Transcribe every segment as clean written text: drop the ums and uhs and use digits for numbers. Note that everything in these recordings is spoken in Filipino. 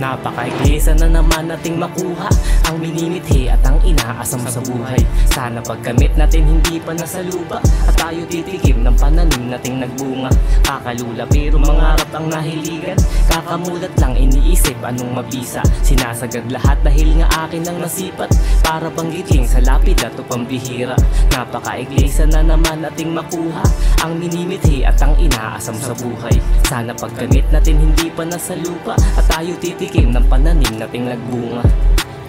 Napaka-iglesia na naman nating makuha ang minimithi at ang inaasam sa buhay. Sana pagkamit natin hindi pa nasa lupa at tayo titikim ng pananim nating nagbunga. Kakalula pero mangarap ang nahiligan, kakamulat lang iniisip anong mabisa. Sinasagad lahat dahil nga akin ang nasipat, para banggiting sa lapid at pambihira. Napaka-iglesia na naman nating makuha ang minimithi at ang inaasam sa buhay. Sana pagkamit natin hindi pa nasa lupa at tayo titikim ng pananim nating nagbunga.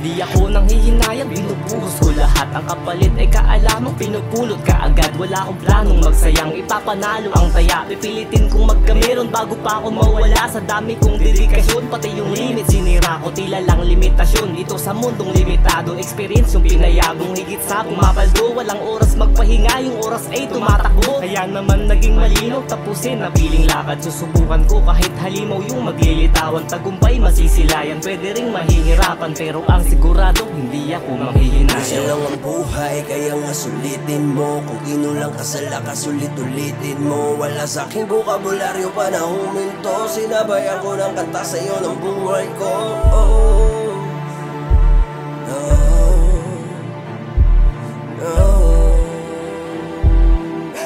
Di ako nang hihinayang, binubuhos ko lahat. Ang kapalit ay kaalamang pinupulot ka agad. Wala akong planong magsayang, ipapanalo ang taya. Pipilitin kong magkameron bago pa ako mawala. Sa dami kong dedikasyon, pati yung limit sinira ko. Tila lang limitasyon dito sa mundong limitado. Experience yung pinayagong higit sa pumapaldo. Walang oras magpahinga, yung oras ay tumatakbo. Kaya naman naging malinaw, tapusin na piling lakad. Susubukan ko kahit halimaw yung maglilitawan. Tagumpay masisilayan, pwede ring mahihirapan, pero ang sigurado hindi ako manghihinayan. Isa lang ang buhay, kaya nga sulitin mo. Kung kinulang ka sa lakas, ulit-ulitin mo. Wala sa aking bokabularyo pa na huminto. Sinabayan ko ng kanta sa'yo ng buhay ko.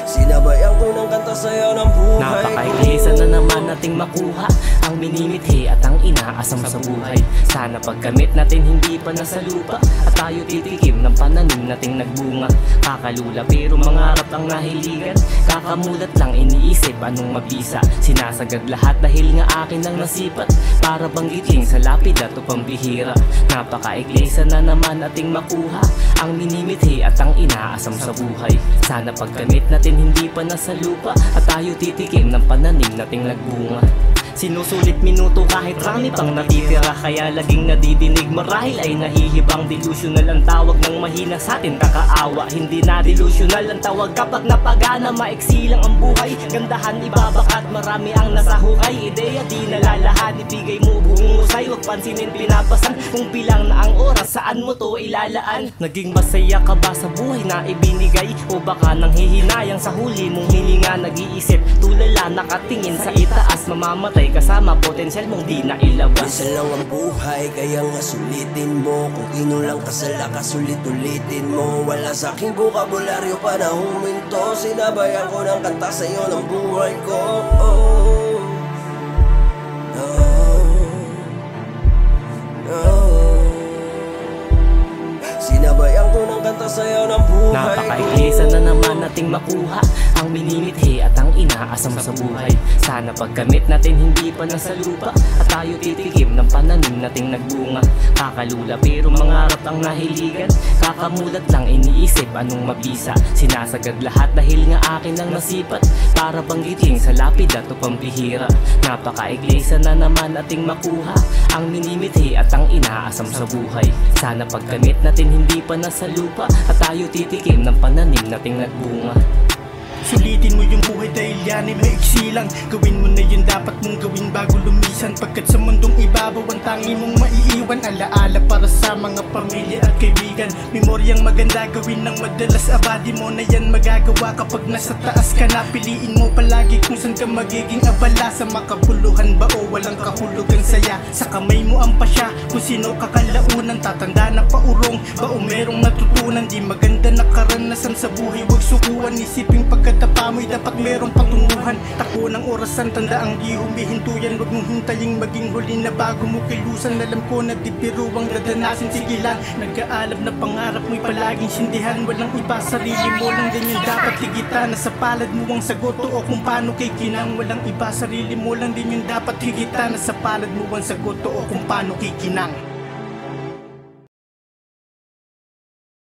Sinabayan ko ng kanta sa'yo ng buhay ko. Napaka-iglesia na naman nating makuha ang minimithi at ang inaasam sa buhay. Sana pagkamit natin hindi pa nasa lupa at tayo titikim ng pananim nating nagbunga. Kakalula pero mangarap ang nahiligan, kakamulat lang iniisip anong mabisa. Sinasagad lahat dahil nga akin ang nasipat, para banggiting sa lapid at pambihira. Napaka-iglesia na naman nating makuha ang minimithi at ang inaasam sa buhay. Sana pagkamit natin hindi pa nasa lupa at tayo titikim ng pananim nating nagbunga. Sinusulit minuto kahit rami pang natitira, kaya laging nadidinig marahil ay nahihibang. Delusional ang tawag ng mahina sa atin, kakaawa. Hindi na delusional ang tawag kapag napagana. Maiksi lang ang buhay, gandahan ibabakat, marami ang nasa hukay. Ideya di nalalahan, ibigay mo buong usay. Huwag pansinin pinapasan kung bilang na ang oras, saan mo to ilalaan. Naging masaya ka ba sa buhay na ibinigay, o baka nang hihinayang sa huli mong hininga? Nag-iisip, tulala, nakatingin sa itaas, mamamatay kasama potensyal mong di na ilabas. Isa lang ang buhay, kaya nga sulitin mo. Kung kinulang ka sa lakas, ulit-ulitin mo. Wala sa aking bokabularyo pa na huminto. Sinabayan ko ng kanta sa'yo ng buhay ko. Sinabayan ko ng kanta sa'yo ng buhay ko. Napaka-iglesia na naman nating makuha ang minimithi at ang inaasam sa buhay. Sana pagkamit natin hindi pa nasa lupa at tayo titikim ng pananim nating nagbunga. Kakalula pero mangarap ang nahiligan, kakamulat lang iniisip anong mabisa. Sinasagad lahat dahil nga akin ang nasipat, para banggiting sa lapid at pambihira. Napaka-iglesia na naman nating makuha ang minimithi at ang inaasam sa buhay. Sana pagkamit natin hindi pa nasa lupa at tayo titikim ng pananim nating nagbunga. Sulitin mo yung buhay dahil yan ay maiksi lang. Gawin mo na yun dapat mong gawin bago lumisan, pagkat sa mundong ibabaw ang tangi mong maiiwan. Alaala para sa mga pamilya at kaibigan, memoryang maganda gawin ng madalas. Abadi mo na yan magagawa kapag nasa taas ka na. Piliin mo palagi kung saan ka magiging abala, sa makabuluhan ba o walang kahulugang saya. Sa kamay mo ang pasya kung sino kakalaunan, tatanda na paurong ba o merong natutunan. Di maganda na karanasan sa buhay, wag sukuan. Isiping pagkatapa mo'y dapat merong patunguhan. Tako ng orasan, tanda ang di humihintuyan. Huwag mong hintayin maging huli na bago mo kilusan. Alam ko na di biro ang dadanasin, sige lang. Nag-aalab na pangarap mo'y palaging sindihan. Walang iba, sarili mo lang din yung dapat higitan. Nasa palad mo ang sagot o kung paano kay kinang. Walang iba, sarili mo lang din yung dapat higitan. Nasa palad mo ang sagot o kung paano kay kinang.